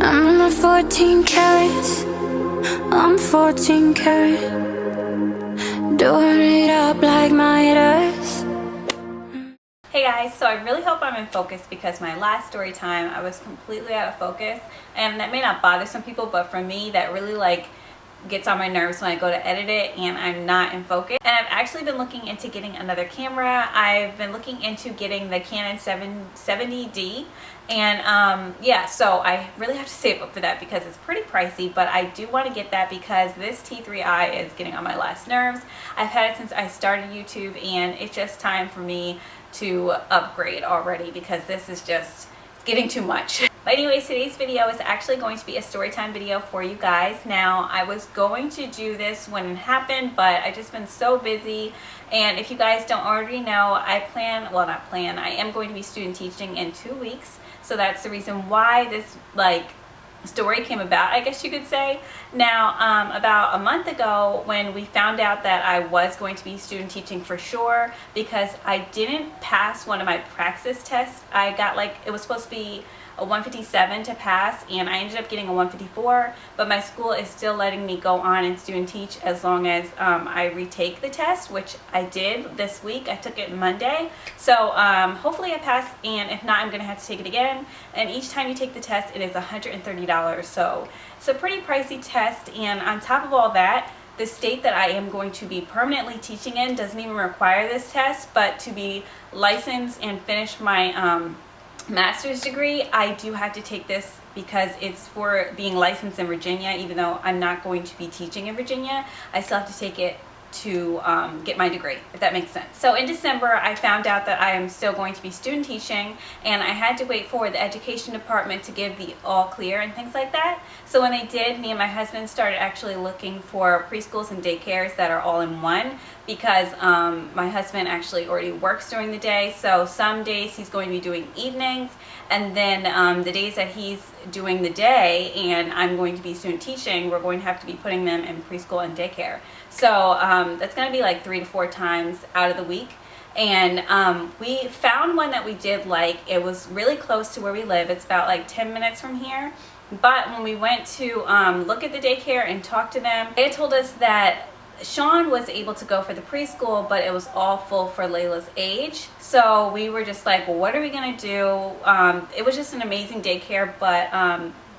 I'm in my 14 carats. I'm 14 karat. Doing it up like Midas. Hey guys, so I really hope I'm in focus because my last story time I was completely out of focus, and that may not bother some people, but for me that really gets on my nerves when I go to edit it and I'm not in focus. And I've actually been looking into getting another camera. I've been looking into getting the Canon 770D, and yeah, so I really have to save up for that because it's pretty pricey, but I do want to get that because this T3i is getting on my last nerves. I've had it since I started YouTube and it's just time for me to upgrade already because this is just getting too much. But anyways, today's video is actually going to be a story time video for you guys. Now, I was going to do this when it happened, but I've just been so busy. And if you guys don't already know, I am going to be student teaching in 2 weeks. So that's the reason why this story came about, I guess you could say. Now, about a month ago when we found out that I was going to be student teaching for sure, because I didn't pass one of my praxis tests. I got it was supposed to be a 157 to pass and I ended up getting a 154, but my school is still letting me go on and student teach as long as I retake the test, which I did this week. I took it Monday, so hopefully I pass, and if not, I'm gonna have to take it again. And each time you take the test, it is $130, so it's a pretty pricey test. And on top of all that, the state that I am going to be permanently teaching in doesn't even require this test, but to be licensed and finish my master's degree, I do have to take this because it's for being licensed in Virginia. Even though I'm not going to be teaching in Virginia, I still have to take it to get my degree, if that makes sense. So in December, I found out that I am still going to be student teaching, and I had to wait for the education department to give the all clear and things like that. So when they did, me and my husband started actually looking for preschools and daycares that are all in one, because my husband actually already works during the day. So some days he's going to be doing evenings, and then the days that he's doing the day and I'm going to be student teaching, we're going to have to be putting them in preschool and daycare. So that's going to be 3 to 4 times out of the week. And we found one that we did like. It was really close to where we live. It's about 10 minutes from here. But when we went to look at the daycare and talk to them, they told us that Shawn was able to go for the preschool, but it was all full for Leila's age. So we were just like, well, what are we gonna do? It was just an amazing daycare, but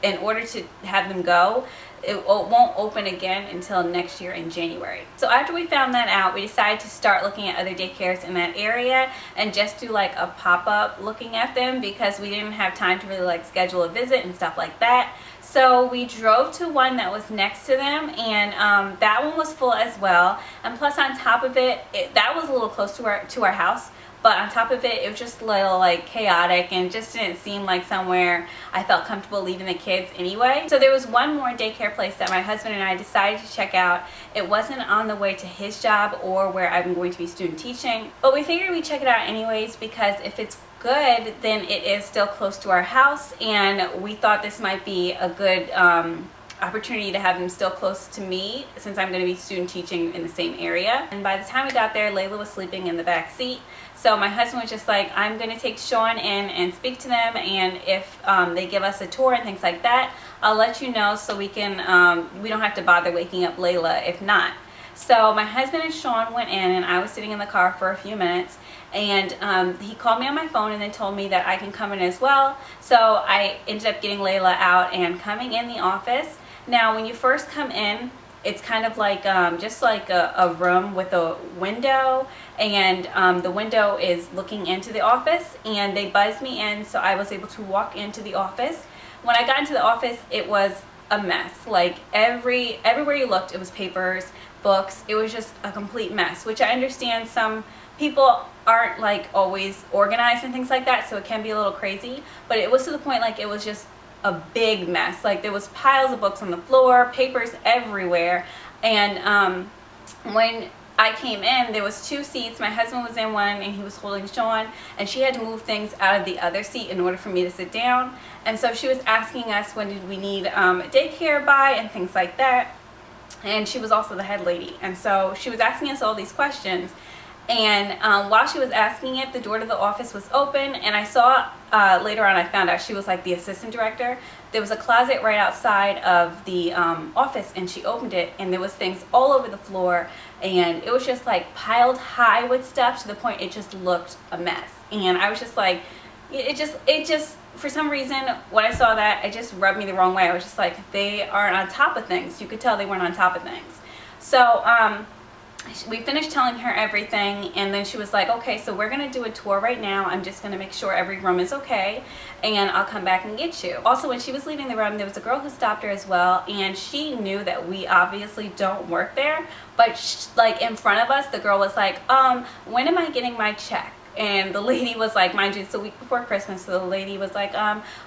in order to have them go, it won't open again until next year in January. So after we found that out, we decided to start looking at other daycares in that area and just do a pop-up looking at them, because we didn't have time to really schedule a visit and stuff like that. So we drove to one that was next to them, and that one was full as well. And plus, on top of it, that was a little close to our house. But on top of it, it was just a little chaotic and just didn't seem like somewhere I felt comfortable leaving the kids anyway. So there was one more daycare place that my husband and I decided to check out. It wasn't on the way to his job or where I'm going to be student teaching, but we figured we'd check it out anyways, because if it's good, then it is still close to our house, and we thought this might be a good opportunity to have them still close to me, since I'm going to be student teaching in the same area. And by the time we got there, Leila was sleeping in the back seat. So my husband was just like, I'm going to take Shawn in and speak to them, and if they give us a tour and things like that, I'll let you know, so we can we don't have to bother waking up Leila if not. So my husband and Shawn went in, and I was sitting in the car for a few minutes, and he called me on my phone and then told me that I can come in as well. So I ended up getting Leila out and coming in the office. Now, when you first come in, it's kind of just like a room with a window, and the window is looking into the office, and they buzzed me in, so I was able to walk into the office. When I got into the office, it was a mess. Everywhere you looked, it was papers, books. It was just a complete mess, which I understand some people aren't always organized and things like that, so it can be a little crazy, but it was to the point it was just a big mess. There was piles of books on the floor, papers everywhere. And when I came in, there was 2 seats. My husband was in one and he was holding Shawn, and she had to move things out of the other seat in order for me to sit down. And so she was asking us when did we need daycare by and things like that. And she was also the head lady, and so she was asking us all these questions. And while she was asking it, the door to the office was open, and I saw later on, I found out she was like the assistant director. There was a closet right outside of the office, and she opened it, and there was things all over the floor, and it was just like piled high with stuff to the point it just looked a mess. And I was just like, it just for some reason when I saw that, it just rubbed me the wrong way. I was just like, they aren't on top of things. You could tell they weren't on top of things. So we finished telling her everything, and then she was like, okay, so we're gonna do a tour right now. I'm just gonna make sure every room is okay, and I'll come back and get you. Also, when she was leaving the room, there was a girl who stopped her as well, and she knew that we obviously don't work there, but like in front of us, the girl was like, when am I getting my check? And the lady was like, mind you, it's the week before Christmas, so the lady was like,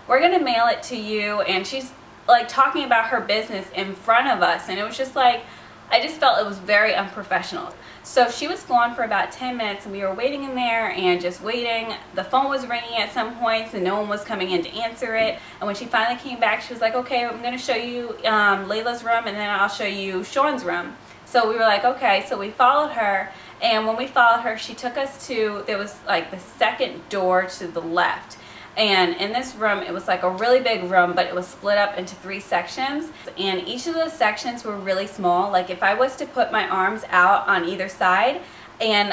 we're gonna mail it to you. And she's like talking about her business in front of us, and it was just like, I just felt it was very unprofessional. So she was gone for about 10 minutes, and we were waiting in there and just waiting. The phone was ringing at some points, and no one was coming in to answer it. And when she finally came back, she was like, okay, I'm gonna show you Leilas Room, and then I'll show you Shawns Room. So we were like, okay. So we followed her, and when we followed her, she took us to, there was like the second door to the left. And in this room, it was like a really big room, but it was split up into 3 sections. And each of those sections were really small. Like if I was to put my arms out on either side, and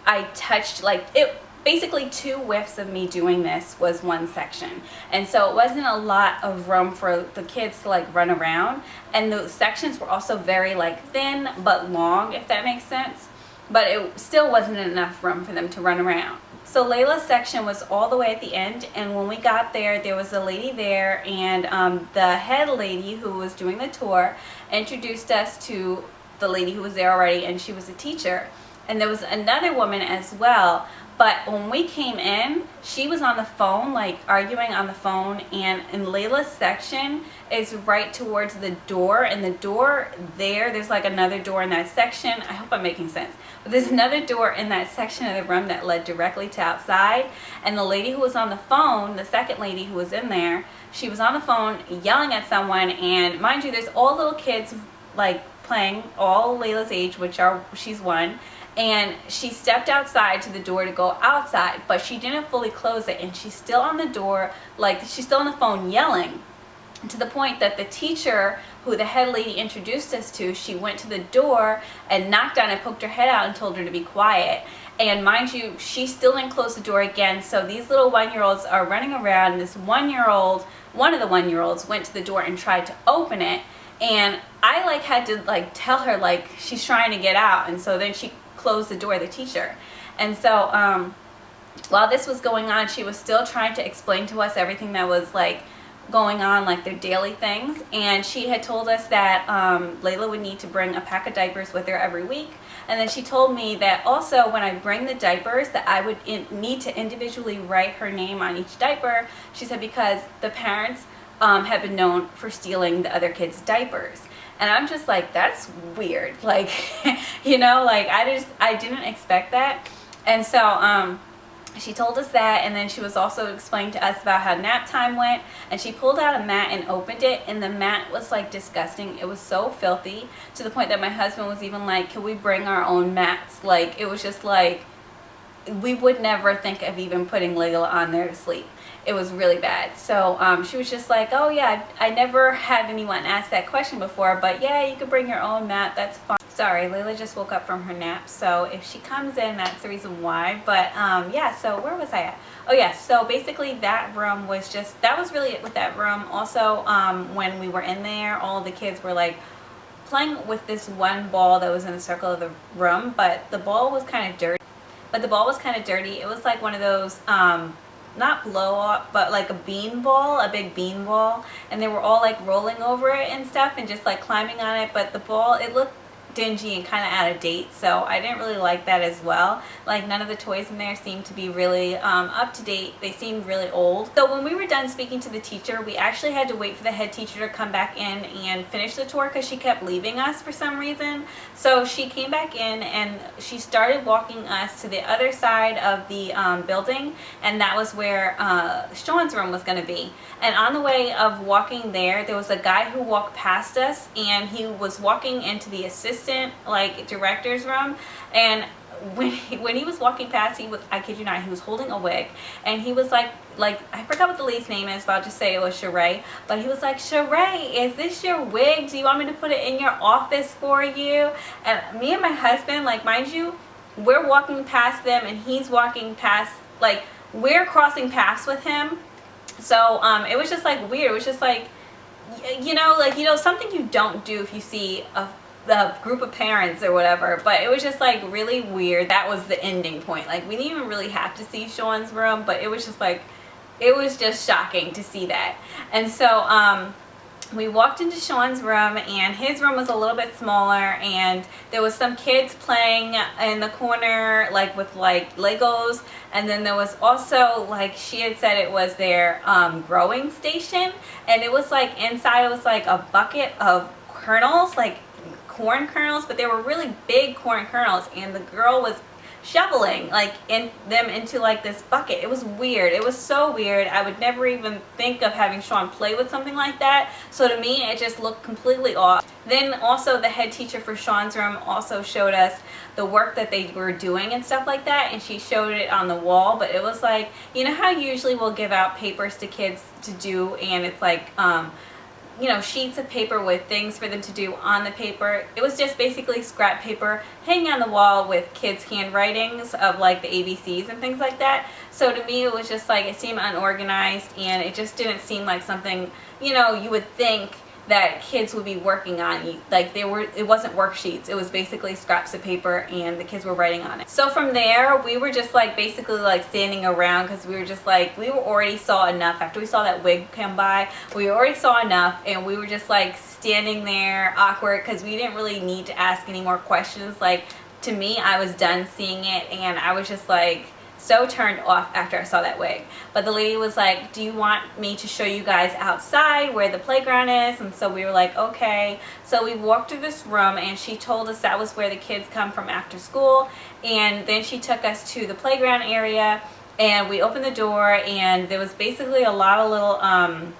I touched, like, it basically 2 whiffs of me doing this was 1 section. And so it wasn't a lot of room for the kids to like run around. And the sections were also very like thin but long, if that makes sense. But it still wasn't enough room for them to run around. So Leila's section was all the way at the end, and when we got there, there was a lady there, and the head lady who was doing the tour introduced us to the lady who was there already, and she was a teacher. And there was another woman as well, but when we came in, she was on the phone, like arguing on the phone, and in Leila's section is right towards the door, and the door there's like another door in that section. I hope I'm making sense. But there's another door in that section of the room that led directly to outside, and the lady who was on the phone, the second lady who was in there, she was on the phone yelling at someone, and mind you, there's all little kids like playing, all Leila's age, she's 1. And she stepped outside to the door to go outside, but she didn't fully close it, and she's still on the door, like she's still on the phone yelling, to the point that the teacher who the head lady introduced us to, she went to the door and knocked on it, poked her head out, and told her to be quiet. And mind you, she still didn't close the door again. So these little 1-year-olds are running around, and this 1-year-old, one of the 1-year-olds went to the door and tried to open it, and I like had to like tell her like she's trying to get out. And so then she closed the door, the teacher. And so while this was going on, she was still trying to explain to us everything that was like going on, like their daily things. And she had told us that Leila would need to bring a pack of diapers with her every week. And then she told me that also when I bring the diapers that I would need to individually write her name on each diaper. She said because the parents have been known for stealing the other kids' diapers. And I'm just like, that's weird. Like, you know, like I didn't expect that. And so she told us that, and then she was also explaining to us about how Naptime went, and she pulled out a mat and opened it, and the mat was like disgusting. It was so filthy, to the point that my husband was even like, can we bring our own mats? Like, it was just like, we would never think of even putting Leila on there to sleep. It was really bad. So she was just like, oh yeah, I never had anyone ask that question before, but yeah, you could bring your own mat, that's fine. Sorry, Leila just woke up from her nap, so if she comes in, that's the reason why. But yeah, so where was I at? Oh yeah, so basically that room was just, that was really it with that room. Also, when we were in there, all of the kids were like playing with this one ball that was in the circle of the room, but the ball was kind of dirty. It was like one of those not blow up, but like a bean ball, a big bean ball, and they were all like rolling over it and stuff and just like climbing on it, but the ball, it looked dingy and kind of out of date, so I didn't really like that as well. Like none of the toys in there seemed to be really up to date. They seemed really old. So when we were done speaking to the teacher, we actually had to wait for the head teacher to come back in and finish the tour because she kept leaving us for some reason. So she came back in and she started walking us to the other side of the building, and that was where Shawns Room was going to be. And on the way of walking there, there was a guy who walked past us, and he was walking into the assistant like director's room, and when he was walking past, he was, I kid you not, he was holding a wig, and he was like I forgot what the lady's name is, but I'll just say it was Sheree. But he was like, Sheree, is this your wig? Do you want me to put it in your office for you? And me and my husband, like, mind you, we're walking past them, and he's walking past, like, we're crossing paths with him. So it was just like weird. It was just like, you know, something you don't do if you see the group of parents or whatever. But it was just like really weird. That was the ending point. Like, we didn't even really have to see Shawns Room, but it was just like, it was just shocking to see that. And so we walked into Shawns Room, and his room was a little bit smaller, and there was some kids playing in the corner, like with like Legos, and then there was also, like she had said, it was their growing station, and it was like inside, it was like a bucket of kernels, like corn kernels, but they were really big corn kernels, and the girl was shoveling like into like this bucket. It was weird. It was so weird. I would never even think of having Shawn play with something like that. So to me, it just looked completely off. Then also the head teacher for Shawns Room also showed us the work that they were doing and stuff like that, and she showed it on the wall. But it was like, you know how usually we'll give out papers to kids to do, and it's like you know, sheets of paper with things for them to do on the paper. It was just basically scrap paper hanging on the wall with kids' handwritings of like the ABCs and things like that. So to me, it was just like, it seemed unorganized, and it just didn't seem like something, you know, you would think that kids would be working on. Like, it wasn't worksheets, it was basically scraps of paper, and the kids were writing on it. So from there, we were just like basically like standing around, because we were just like, we already saw enough. After we saw that wig come by, we already saw enough, and we were just like standing there awkward, because we didn't really need to ask any more questions. Like, to me, I was done seeing it, and I was just like so turned off after I saw that wig. But the lady was like, do you want me to show you guys outside where the playground is? And so we were like, okay. So we walked through this room, and she told us that was where the kids come from after school. And then she took us to the playground area, and we opened the door, and there was basically a lot of little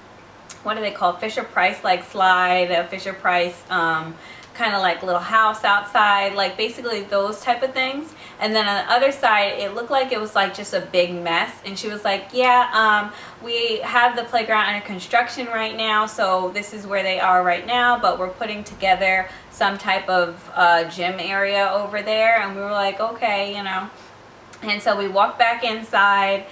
what do they call, Fisher Price like slide, a Fisher Price kind of like little house outside, like basically those type of things. And then on the other side, it looked like it was like just a big mess. And she was like, yeah, we have the playground under construction right now, so this is where they are right now, but we're putting together some type of gym area over there. And we were like, okay, you know. And so we walked back inside,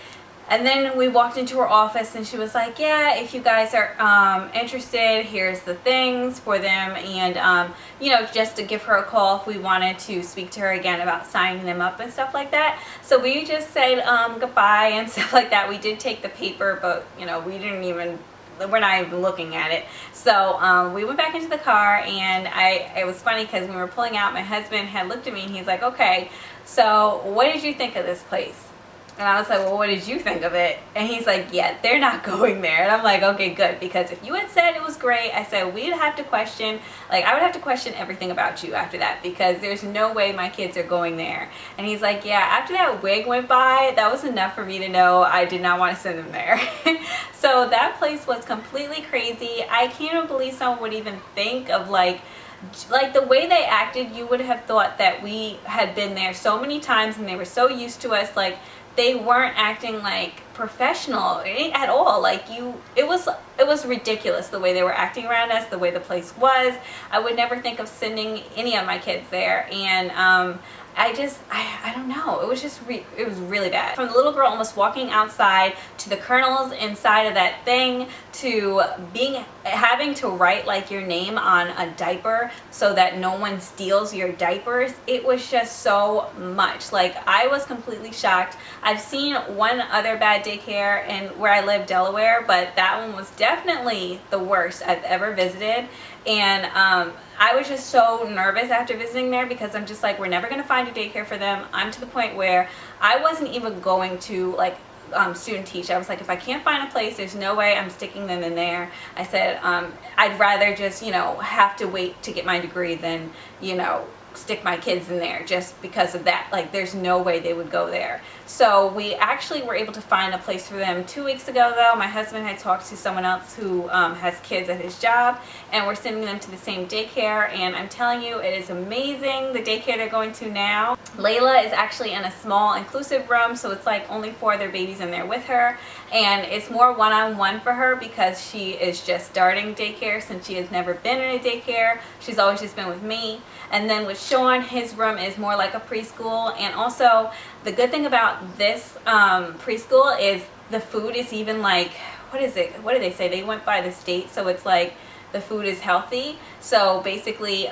and then we walked into her office, and she was like, yeah, if you guys are interested, here's the things for them, and you know, just to give her a call if we wanted to speak to her again about signing them up and stuff like that. So we just said goodbye and stuff like that. We did take the paper, but you know, we're not even looking at it. So we went back into the car, and it was funny because when we were pulling out, my husband had looked at me, and he's like, okay, so what did you think of this place? And I was like, well, what did you think of it? And he's like, yeah, they're not going there. And I'm like, okay, good. Because if you had said it was great, I said, we'd have to question, like, I would have to question everything about you after that, because there's no way my kids are going there. And he's like, yeah, after that wig went by, that was enough for me to know I did not want to send them there. So that place was completely crazy. I can't even believe someone would even think of like the way they acted. You would have thought that we had been there so many times, and they were so used to us. Like, they weren't acting like professional at all. Like, it was ridiculous the way they were acting around us, the way the place was. I would never think of sending any of my kids there. And I don't know, it was really bad. From the little girl almost walking outside, to the kernels inside of that thing, to having to write like your name on a diaper so that no one steals your diapers. It was just so much. Like, I was completely shocked. I've seen one other bad daycare in where I live, Delaware, but that one was definitely the worst I've ever visited. And I was just so nervous after visiting there, because I'm just like, we're never going to find a daycare for them. I'm to the point where I wasn't even going to like student teach. I was like, if I can't find a place, there's no way I'm sticking them in there. I said, I'd rather just, you know, have to wait to get my degree than, you know, stick my kids in there just because of that. Like, there's no way they would go there. So we actually were able to find a place for them 2 weeks ago, though. My husband had talked to someone else who has kids at his job, and we're sending them to the same daycare, and I'm telling you, it is amazing, the daycare they're going to now. Layla is actually in a small inclusive room, so it's like only 4 other babies in there with her, and it's more one-on-one for her because she is just starting daycare since she has never been in a daycare. She's always just been with me. And then with Shawn, his room is more like a preschool, and also the good thing about this preschool is the food is even like, what is it? What do they say? They went by the state, so it's like the food is healthy. So basically,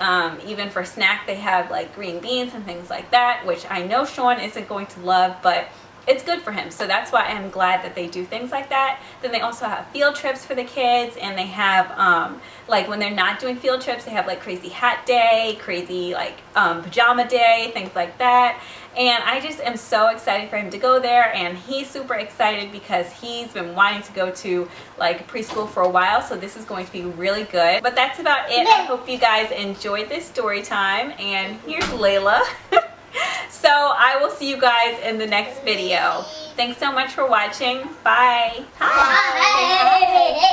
even for snack, they have like green beans and things like that, which I know Shawn isn't going to love, but it's good for him. So that's why I'm glad that they do things like that. Then they also have field trips for the kids, and they have like when they're not doing field trips, they have like crazy hat day, crazy like pajama day, things like that. And I just am so excited for him to go there, and he's super excited because he's been wanting to go to like preschool for a while, so this is going to be really good. But that's about it. I hope you guys enjoyed this story time, and here's Layla. So I will see you guys in the next video. Thanks so much for watching. Bye. Hi.